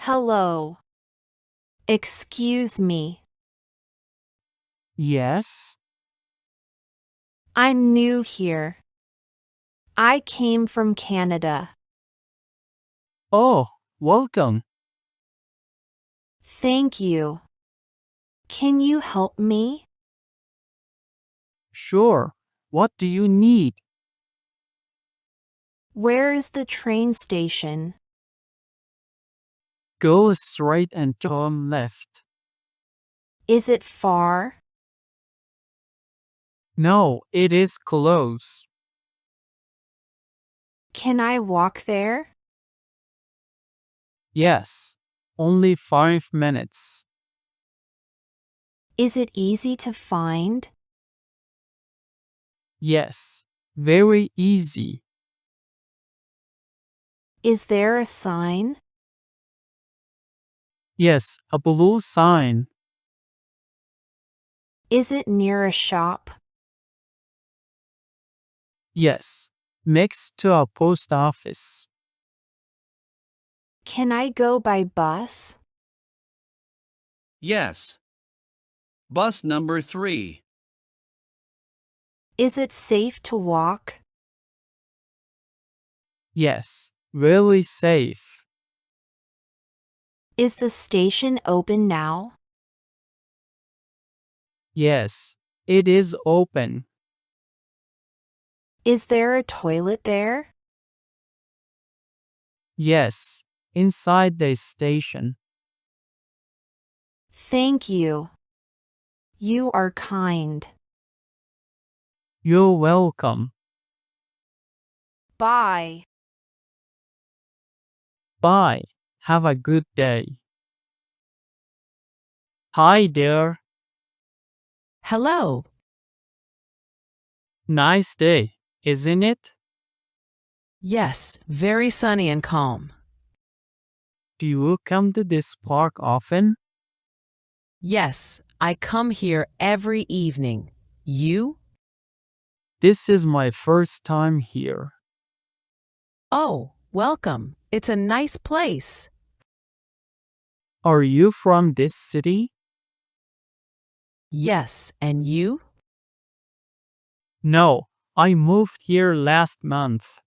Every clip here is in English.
Hello. Excuse me. Yes? I'm new here. I came from Canada. Oh, welcome. Thank you. Can you help me? Sure. What do you need? Where is the train station? Go straight and turn left. Is it far? No, it is close. Can I walk there? Yes. Only 5 minutes. Is it easy to find? Yes. Very easy. Is there a sign? Yes, a blue sign. Is it near a shop? Yes. Next to a post office. Can I go by bus? Yes. Bus number 3. Is it safe to walk? Yes. Really safe. Is the station open now? Yes. It is open. Is there a toilet there? Yes. Inside the station. Thank you. You are kind. You're welcome. Bye. Bye. Have a good day. Hi there. Hello. Nice day, isn't it? Yes, very sunny and calm. Do you come to this park often? Yes, I come here every evening. You? This is my first time here. Oh, welcome. It's a nice place. Are you from this city? Yes, and you? No, I moved here last month.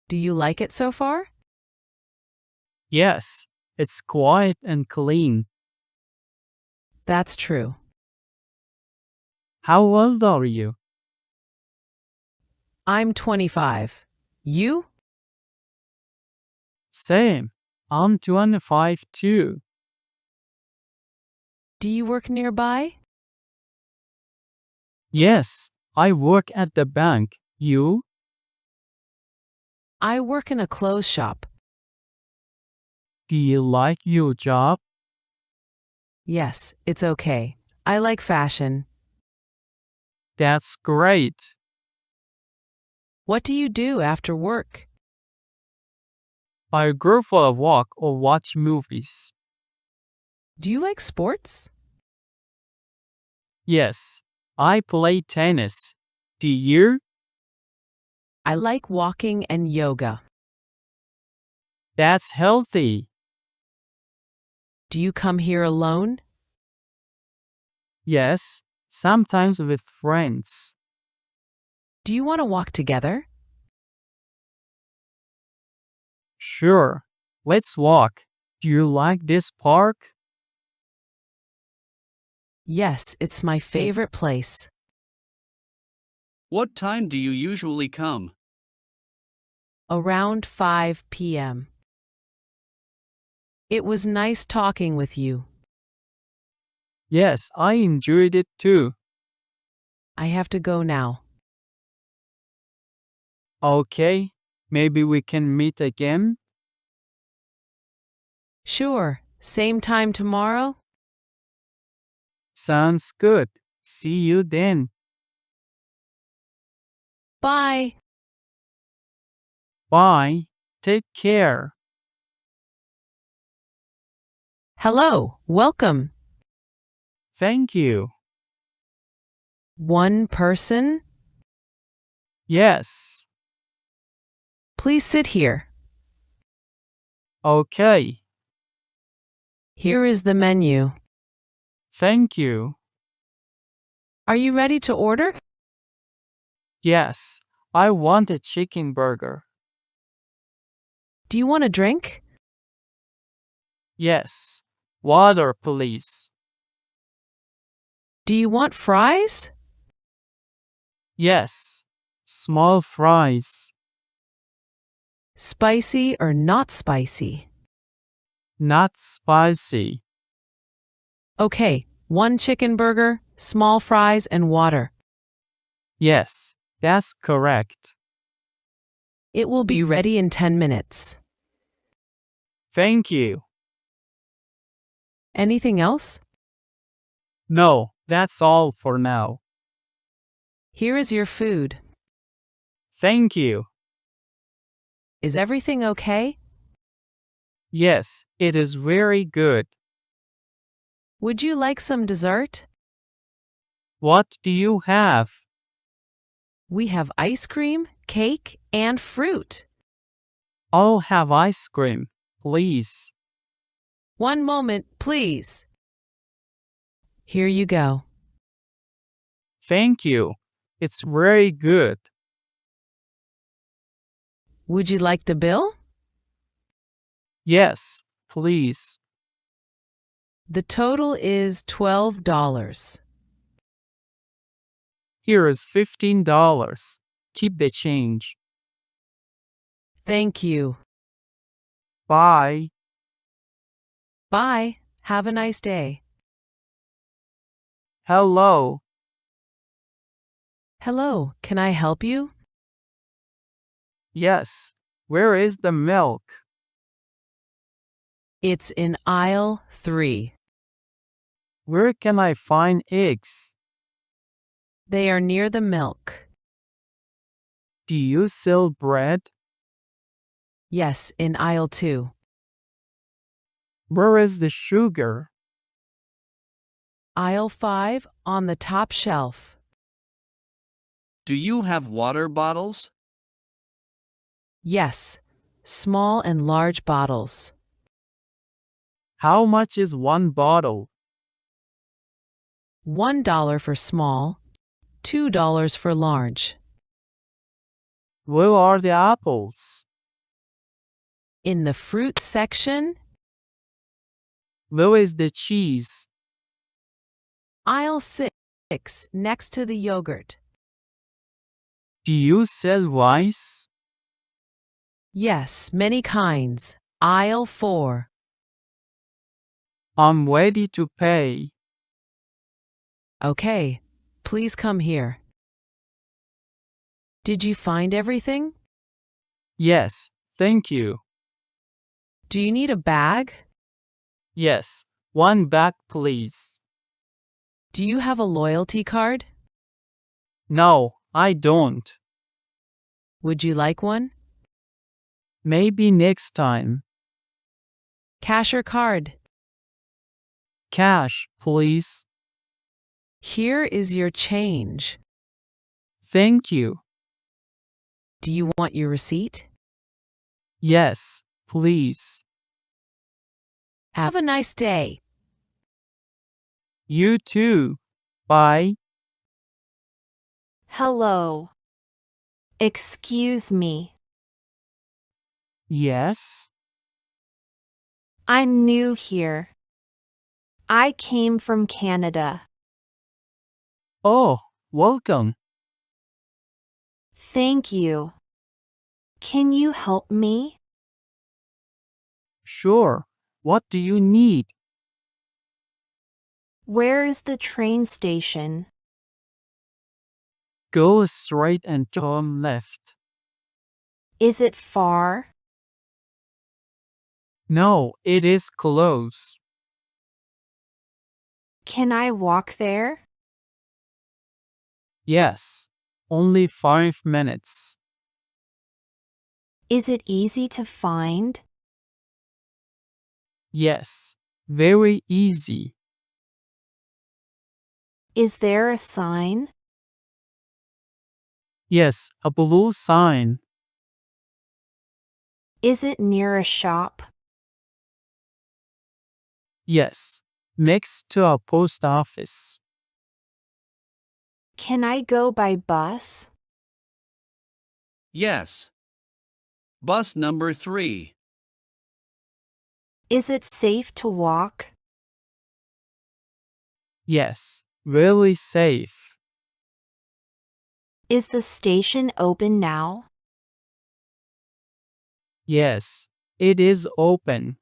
Do you like it so far? Yes, it's quiet and clean. That's true. How old are you? I'm 25. You? Same. I'm 25 too. Do you work nearby? Yes, I work at the bank. You? I work in a clothes shop. Do you like your job? Yes, it's okay. I like fashion. That's great. What do you do after work? I go for a walk or watch movies. Do you like sports? Yes, I play tennis. Do you? I like walking and yoga. That's healthy. Do you come here alone? Yes, sometimes with friends. Do you want to walk together? Sure, let's walk. Do you like this park? Yes, it's my favorite place. What time do you usually come? Around 5 p.m. It was nice talking with you. Yes, I enjoyed it too. I have to go now. Okay, maybe we can meet again? Sure, same time tomorrow? Sounds good. See you then. Bye. Bye. Take care. Hello, welcome. Thank you. One person? Yes. Please sit here. Okay. Here is the menu. Thank you. Are you ready to order? Yes, I want a chicken burger. Do you want a drink? Yes. Water, please. Do you want fries? Yes. Small fries. Spicy or not spicy? Not spicy. Okay, one chicken burger, small fries, and water. Yes, that's correct. It will be ready in 10 minutes. Thank you. Anything else? No, that's all for now. Here is your food. Thank you. Is everything okay? Yes, it is very good. Would you like some dessert? What do you have? We have ice cream, cake, and fruit. I'll have ice cream, please. One moment, please. Here you go. Thank you. It's very good. Would you like the bill? Yes, please. The total is $12. Here is $15. Keep the change. Thank you. Bye. Bye. Have a nice day. Hello. Hello, can I help you? Yes. Where is the milk? It's in aisle 3. Where can I find eggs? They are near the milk. Do you sell bread? Yes, in aisle 2. Where is the sugar? Aisle 5 on the top shelf. Do you have water bottles? Yes, small and large bottles. How much is one bottle? $1 for small, $2 for large. Where are the apples? In the fruit section, Where is the cheese? aisle 6, next to the yogurt. Do you sell rice? Yes, many kinds. Aisle 4. I'm ready to pay. Okay, please come here. Did you find everything? Yes, thank you. Do you need a bag? Yes, one bag please. Do you have a loyalty card? No, I don't. Would you like one? Maybe next time. Cash or card? Cash, please. Here is your change. Thank you. Do you want your receipt? Yes, please. Have a nice day. You too. Bye. Hello. Excuse me. Yes? I'm new here. I came from Canada. Oh, welcome. Thank you. Can you help me? Sure. What do you need? Where is the train station? Go straight and turn left. Is it far? No, it is close. Can I walk there? Yes. Only 5 minutes. Is it easy to find? Yes. Very easy. Is there a sign? Yes, a blue sign. Is it near a shop? Yes, next to a post office. Can I go by bus? Yes. Bus number 3. Is it safe to walk? Yes, really safe. Is the station open now? Yes, it is open.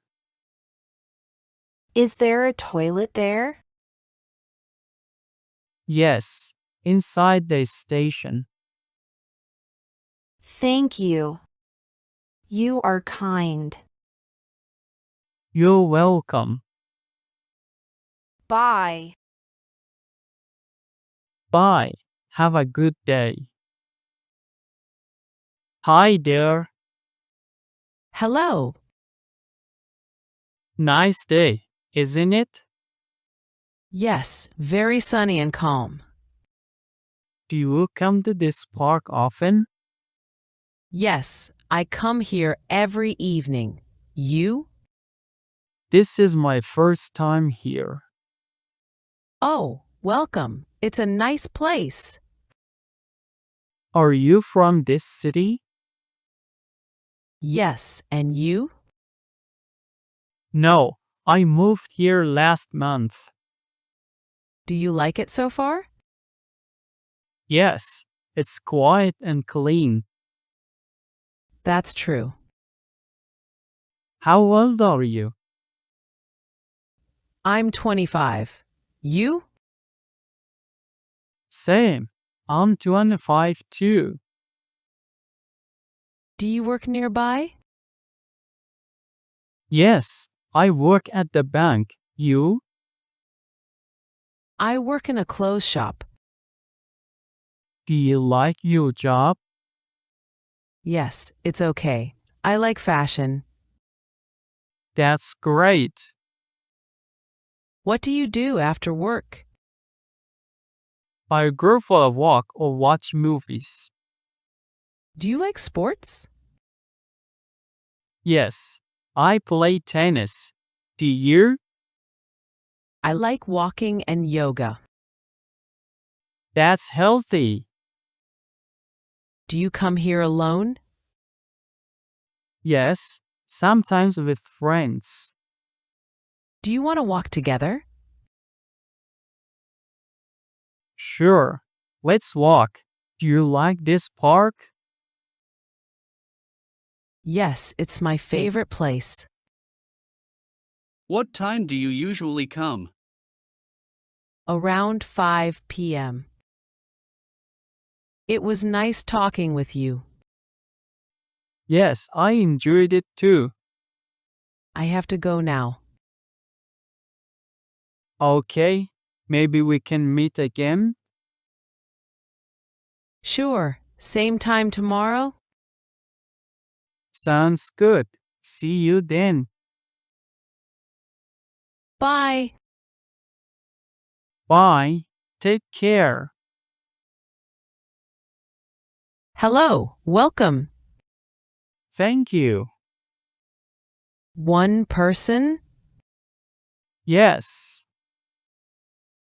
Is there a toilet there? Yes, inside the station. Thank you. You are kind. You're welcome. Bye. Bye. Have a good day. Hi there. Hello. Nice day, isn't it? Yes, very sunny and calm. Do you come to this park often? Yes, I come here every evening. You? This is my first time here. Oh, welcome. It's a nice place. Are you from this city? Yes, and you? No, I moved here last month. Do you like it so far? Yes, it's quiet and clean. That's true. How old are you? I'm 25. You? Same. I'm 25 too. Do you work nearby? Yes, I work at the bank. You? I work in a clothes shop. Do you like your job? Yes, it's okay. I like fashion. That's great. What do you do after work? I go for a walk or watch movies. Do you like sports? Yes, I play tennis. Do you? I like walking and yoga. That's healthy. Do you come here alone? Yes, sometimes with friends. Do you want to walk together? Sure, let's walk. Do you like this park? Yes, it's my favorite place. What time do you usually come? Around 5 p.m. It was nice talking with you. Yes, I enjoyed it too. I have to go now. Okay, maybe we can meet again? Sure, same time tomorrow? Sounds good. See you then. Bye. Bye. Take care. Hello, welcome. Thank you. One person? Yes.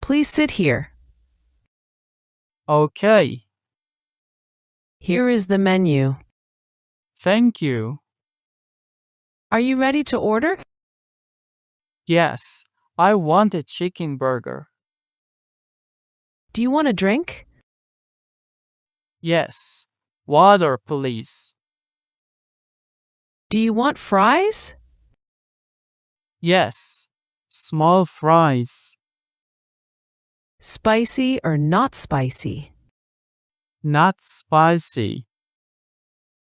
Please sit here. Okay. Here is the menu. Thank you. Are you ready to order? Yes, I want a chicken burger. Do you want a drink? Yes. Water, please. Do you want fries? Yes. Small fries. Spicy or not spicy? Not spicy.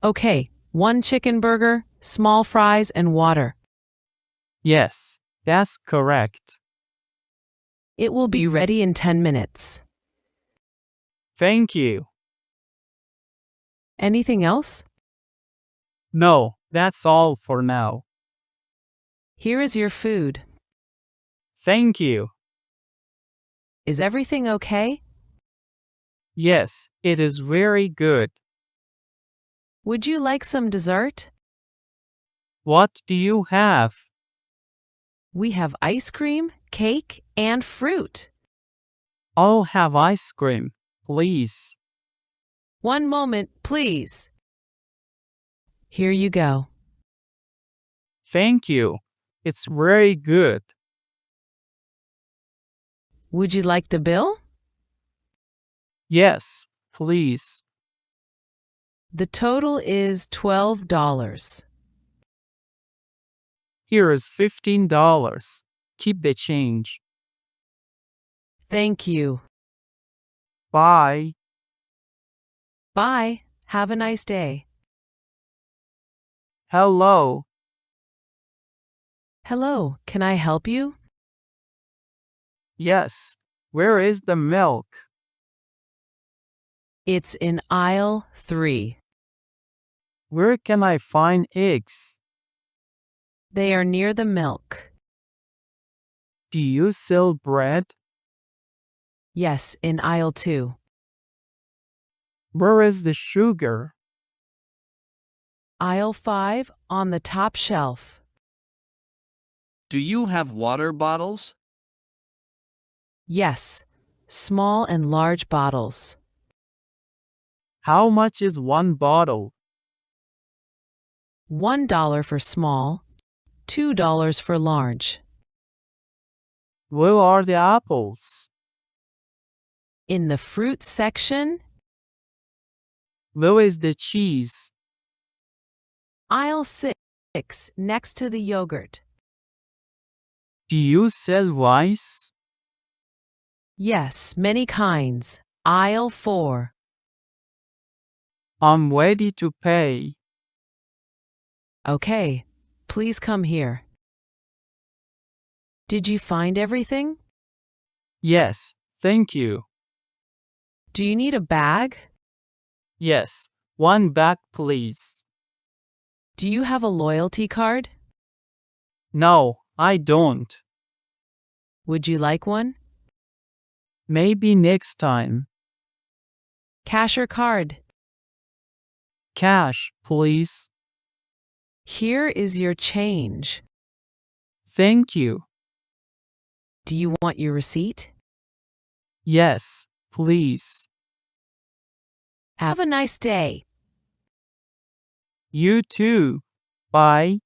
Okay, one chicken burger, small fries, and water. Yes, that's correct. It will be ready in 10 minutes. Thank you. Anything else? No, that's all for now. Here is your food. Thank you. Is everything okay? Yes, it is very good. Would you like some dessert? What do you have? We have ice cream, cake, and fruit. I'll have ice cream, please. One moment, please. Here you go. Thank you. It's very good. Would you like the bill? Yes, please. The total is $12. Here is $15. Keep the change. Thank you. Bye. Bye. Have a nice day. Hello. Hello, can I help you? Yes. Where is the milk? It's in aisle 3. Where can I find eggs? They are near the milk. Do you sell bread? Yes, in aisle 2. Where is the sugar? Aisle 5 on the top shelf. Do you have water bottles? Yes, small and large bottles. How much is one bottle? $1 for small, $2 for large. Where are the apples? In the fruit section, Where is the cheese? aisle 6, next to the yogurt. Do you sell rice? Yes, many kinds. Aisle 4. I'm ready to pay. Okay, please come here. Did you find everything? Yes, thank you. Do you need a bag? Yes, one bag please. Do you have a loyalty card? No, I don't. Would you like one? Maybe next time. Cash or card? Cash, please. Here is your change. Thank you. Do you want your receipt? Yes, please. Have a nice day. You too. Bye.